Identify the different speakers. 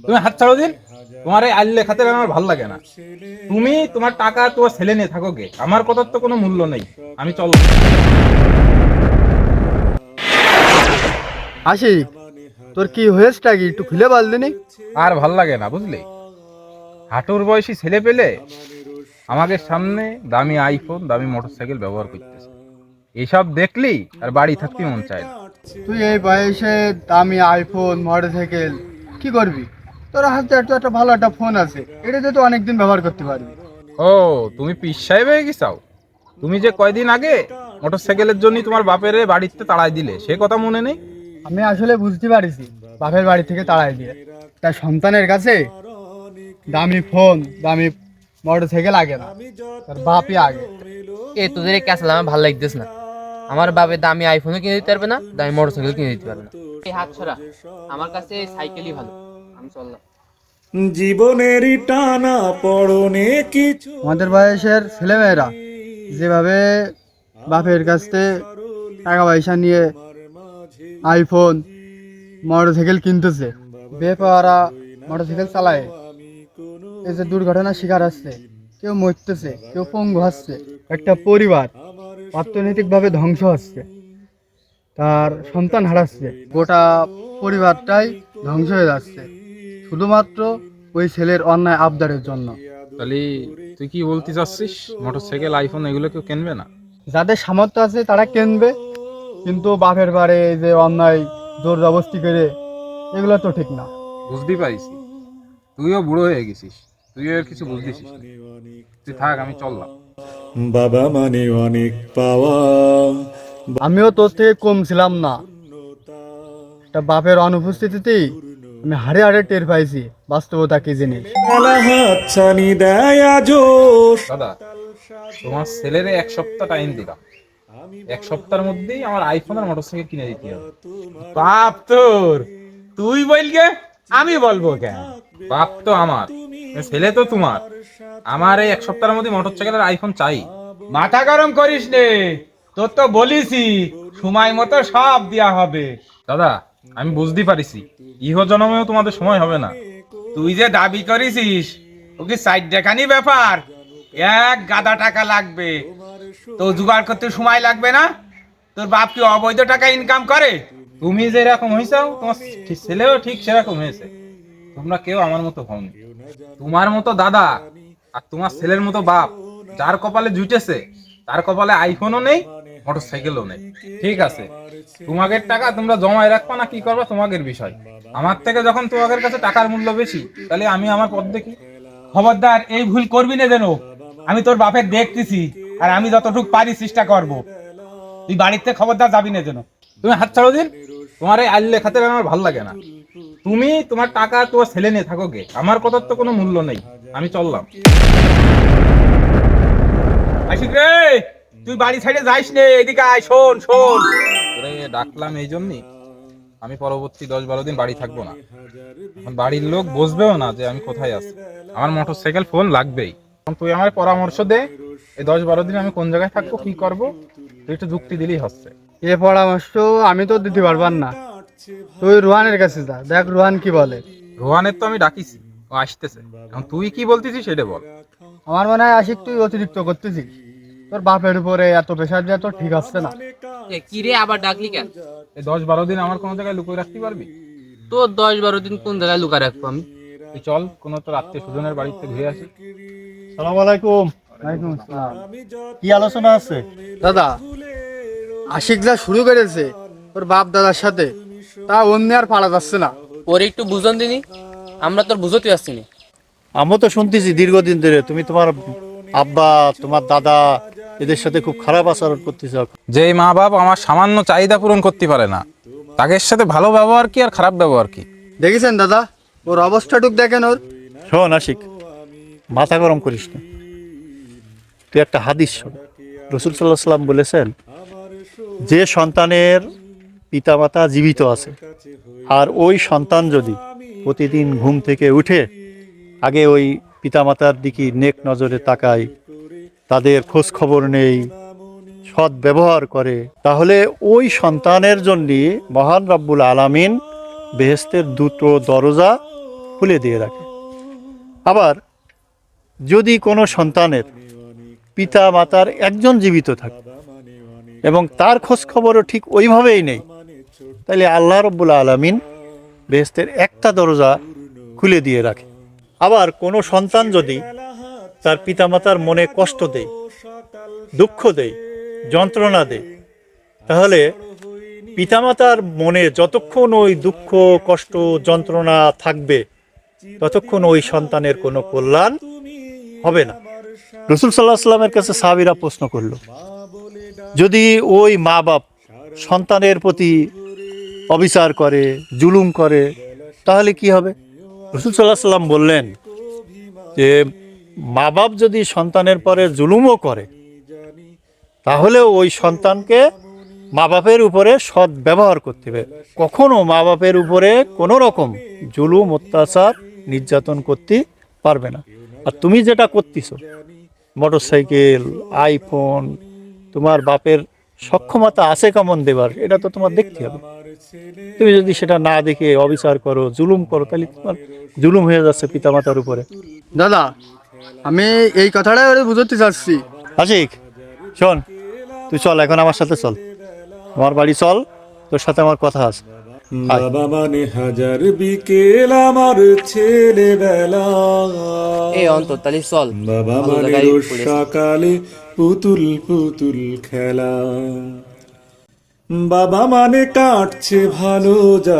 Speaker 1: তুমি হাত ছাড়ো দিন। তোমার এই আল্লে খাতে আমার ভালো লাগে না। তুমি তোমার টাকা তোমার ছেলে নিয়ে থাকো গে, আমার কথার তো কোনো মূল্য নেই। আমি চল।
Speaker 2: আশিক, তোর কি হয়েছেটা কি একটু খুলে বল দিনি।
Speaker 1: আর ভাল লাগে না বুঝলি। হাঁটুর বয়সী ছেলে পেলে আমাকে সামনে দামি আইফোন দামি মোটরসাইকেল ব্যবহার করতেছে, এসব দেখলি আর বাড়ি থাকতে মন চায় না।
Speaker 2: তুই এই বয়সে দামি আইফোন মোটরসাইকেল কি করবি? তোর হাতে একটা ভালো একটা ফোন আছে, এটাতে তো অনেকদিন ব্যবহার করতে পারবি।
Speaker 1: ও, তুমি পিস সাহেব হয়ে গেছাও। তুমি যে কয়দিন আগে মোটরসাইকেলের জন্য তোমার বাপের বাড়িতে তাড়াই দিলে, সে কথা মনে নেই?
Speaker 2: আমি আসলে বুঝতে পারিছি বাপের বাড়ি থেকে তাড়াই দিয়ে তার সন্তানের কাছে দামি ফোন দামি মোটরসাইকেল আগে না, তার বাপই আগে।
Speaker 3: তোদের এই ক্যাসেল আমার ভালো লাগতেছে না। আমার বাপে দামি আইফোনও কিনে দিতে পারবে না, দামি মোটরসাইকেল কিনে দিতে পারবে না। এই হাত ছড়া, আমার কাছে এই সাইকেলই ভালো। আমি চললাম।
Speaker 4: জীবনেরই টানা পড়নে কিছু
Speaker 2: আমাদের বয়সের ছেলেমেয়েরা যেভাবে বাপের কাছ থেকে টাকা পয়সা নিয়ে আইফোন মোটরসাইকেল কিনতেছে, বেপারা মোটরসাইকেল চালায়, এই যে দুর্ঘটনার শিকার হচ্ছে, কেউ মরতেছে, কেউ পঙ্গু হচ্ছে, একটা পরিবার অর্থনৈতিকভাবে ধ্বংস হচ্ছে, তার সন্তান হারাচ্ছে, গোটা পরিবারটাই ধ্বংস হয়ে যাচ্ছে শুধুমাত্র ওই ছেলের অন্যায় আবদারের জন্য।
Speaker 1: তাহলে তুই কি বলতে চাচ্ছিস, মোটরসাইকেল আইফোন এগুলো কেউ কিনবে না?
Speaker 2: যাদের সামর্থ্য আছে তারা কিনবে, কিন্তু বাপের বাড়ি যে অন্যায় জোর জবরদস্তি করে, এগুলো তো ঠিক না।
Speaker 1: বুঝতেই পারিস, তুইও বুড়ো হয়ে গেছিস, তুইও আর কিছু বুঝতেছিস না। তুই থাক, আমি চললাম।
Speaker 4: বাবা মানে অনেক পাওয়া।
Speaker 2: আমিও তোর থেকে কম ছিলাম না, একটা বাপের অনুপস্থিতিতেই আমি হাড়ে হাড়ে টের পাইছি বাস্তবতা কি জিনিস।
Speaker 4: মেলা হাতছানি দেয় আজো।
Speaker 1: দাদা, তোমার ছেলেরে এক সপ্তাহ টাইম দিলাম, এক সপ্তাহের মধ্যেই আমার আইফোন আর মোটরসাইকেল কিনে দিতে হবে।
Speaker 5: বাপ তোর, তুই বলগে আমি বলবো কেন?
Speaker 1: বাপ তো আমার, ছেলে তো তোমার। আমার এই এক সপ্তাহের মধ্যে মোটরসাইকেল আর আইফোন চাই।
Speaker 5: মাথা গরম করিস নে, তোর তো বলিসি সময় মতো সব দেয়া হবে।
Speaker 1: দাদা, আমি বুঝতে পারিছি ইহ জন্মেও তোমাদের সময় হবে না।
Speaker 5: তুই যে দাবি করিসিস ও কি সাইড দেখানি ব্যাপার? এক গাদা টাকা লাগবে তো জোগাড় করতে সময় লাগবে না? তোর বাপ কি অবৈধ টাকা ইনকাম করে?
Speaker 1: তুমি যেরকম হয়েছাও তোমার ছেলেও ঠিক সেরকম হয়েছে। তোমরা কেউ আমার মতো হওনি। তোমার মতো দাদা আর তোমার ছেলের মতো বাপ যার কপালে জুটেছে, তার কপালে আইফোনও নেই, মোটরসাইকেলও নেই। ঠিক আছে, তোমাদের টাকা তোমরা জমায় রাখবা না কি করবা তোমাদের বিষয়। আমার থেকে যখন তোমাদের কাছে টাকার মূল্য বেশি, তাহলে আমি আমার পথ দেখি।
Speaker 5: খবরদার এই ভুল করবি না যেন। আমি তোর বাপের দেখতেছি, আর আমি যতটুকু পারি চেষ্টা করব। তুই বাড়িতে খবরদার যাবি না যেন।
Speaker 1: তুমি হাত ছাড়ো দিন। তোমার এই আল্লে খাতে আমার ভালো লাগে না। তুমি তোমার টাকা তোমার ছেলে নিয়ে থাকো গে, আমার কথার তো কোনো মূল্য নেই। আমি চললাম।
Speaker 5: আশিক রে, তুই বাড়ি সাইডে যাইস নে, এদিকে আয়, শোন শোন।
Speaker 1: তোরে ডাকলাম এই জন্যই, আমি পরবর্তী 10-12 দিন বাড়ি থাকবো না। এখন বাড়ির লোক বুঝবেও না যে আমি কোথায় আছি। আমার মোটরসাইকেল ফোন লাগবেই। এখন তুই আমার পরামর্শ দে, এই 10-12 দিন আমি কোন জায়গায় থাকবো, কি করবো, তুই একটু যুক্তি দিলেই হচ্ছে।
Speaker 2: এ পরামর্শ আমি তো দিতে পারবার না, তুই রোহানের কাছে যা, দেখ রোহান কি বলে।
Speaker 1: রোহানের তো আমি ডাকিছি, ও আসতেছে। এখন তুই কি বলতেছিস সেটা বল।
Speaker 2: আমার মনে হয় আশিক তুই অতিরিক্ত করতেছিস, তোর বাপের উপরে এত প্রেশার দেওয়া তো ঠিক আসছে না।
Speaker 3: কি রে, আবার ডাকলি কেন?
Speaker 1: এই 10-12 দিন আমার কোনো জায়গায় লুকিয়ে রাখতে পারবি?
Speaker 3: তোর 10-12 দিন কোন জায়গায় লুকা রাখবো আমি?
Speaker 1: তুই চল কোনো তোর আত্মীয় স্বজনের বাড়িতে ঘুরে আসি।
Speaker 6: সালাম আলাইকুম।
Speaker 2: ওয়ালাইকুম আসসালাম।
Speaker 6: কি আলোচনা আছে?
Speaker 2: দাদা, আশিক যা শুরু করেছে তোর বাপ দাদার সাথে, তা অন্য আর পারা যাচ্ছে না।
Speaker 3: ওর একটু বুঝন দিনি, আমরা তোর বুঝতে পারছি না।
Speaker 6: আমিও তো শুনতেছি দীর্ঘদিন ধরে তুমি তোমার আব্বা তোমার দাদা এদের সাথে খুব খারাপ আচরণ করতেছ।
Speaker 1: যেই মা বাপ আমার সামান্য চাহিদা পূরণ করতে পারে না, তাদের সাথে ভালো ব্যবহার কি আর খারাপ ব্যবহার কি?
Speaker 2: দেখেছেন দাদা, ওর অবস্থাটুক দেখেন ওর।
Speaker 6: শোন আশিক, মাথা গরম করিস না। তুই একটা হাদিস শোন, রসুল সাল্লাহ সাল্লাম বলেছেন যে সন্তানের পিতামাতা জীবিত আছে আর ওই সন্তান যদি প্রতিদিন ঘুম থেকে উঠে আগে ওই পিতামাতার দিকে নেক নজরে তাকায়, তাদের খোঁজ খবর নেই, সৎ ব্যবহার করে, তাহলে ওই সন্তানের জন্য মহান রব্বুল আলামিন বেহেশতের দুটো দরজা খুলে দিয়ে রাখে। আবার যদি কোনো সন্তানের পিতা মাতার একজন জীবিত থাকে এবং তার খোঁজ খবরও ঠিক ওইভাবেই নেই, তাহলে আল্লাহ রাব্বুল আলামিন বেহেশতের একটা দরজা খুলে দিয়ে রাখে। আবার কোনো সন্তান যদি তার পিতামাতার মনে কষ্ট দেয়, দুঃখ দেয়, যন্ত্রণা দেয়, তাহলে পিতামাতার মনে যতক্ষণ ওই দুঃখ, কষ্ট, যন্ত্রণা থাকবে ততক্ষণ ওই সন্তানের কোনো কল্যাণ হবে না। রাসূল সাল্লাল্লাহু আলাইহি সাল্লামের কাছে সাহাবীরা প্রশ্ন করলো, যদি ওই মা বাপ সন্তানের প্রতি অবিচার করে, জুলুম করে, তাহলে কি হবে? রাসূল সাল্লাল্লাহু আলাইহি সাল্লাম বললেন যে মা বাপ যদি সন্তানের পরে জুলুমও করে, তাহলেও ওই সন্তানকে মা বাপের উপরে সৎ ব্যবহার করতে হবে। কখনো মা বাপের উপরে কোনো রকম জুলুম, অত্যাচার, নির্যাতন করতে পারবে না। আর তুমি যেটা করতেছো, মোটরসাইকেল, আইফোন, তোমার বাপের সক্ষমতা আছে কেমন দেবার, এটা তো তোমার দেখতে হবে। তুমি যদি সেটা না দেখে অবিচার করো, জুলুম করো, তাহলে তোমার জুলুম হয়ে যাচ্ছে পিতামাতার উপরে।
Speaker 2: দাদা, আমি এই কথাটাই ওরে বুঝতে চাচ্ছি।
Speaker 6: আশিক, শোন, তুই চল, এখন আমার সাথে চল, আমার বাড়ি চল, তোর সাথে আমার কথা আছে।
Speaker 4: বাবা মানে হাজার বিকেল আমার ছেলেবেলা,
Speaker 3: এই অন্তর তাহলে চল,
Speaker 4: বাবা
Speaker 3: ভালো
Speaker 4: মানে
Speaker 3: জায়গায়
Speaker 4: রোজ
Speaker 3: পড়েছি।
Speaker 4: সকালে পুতুল পুতুল খেলা, বাবা মানে কাটছে ভালো যা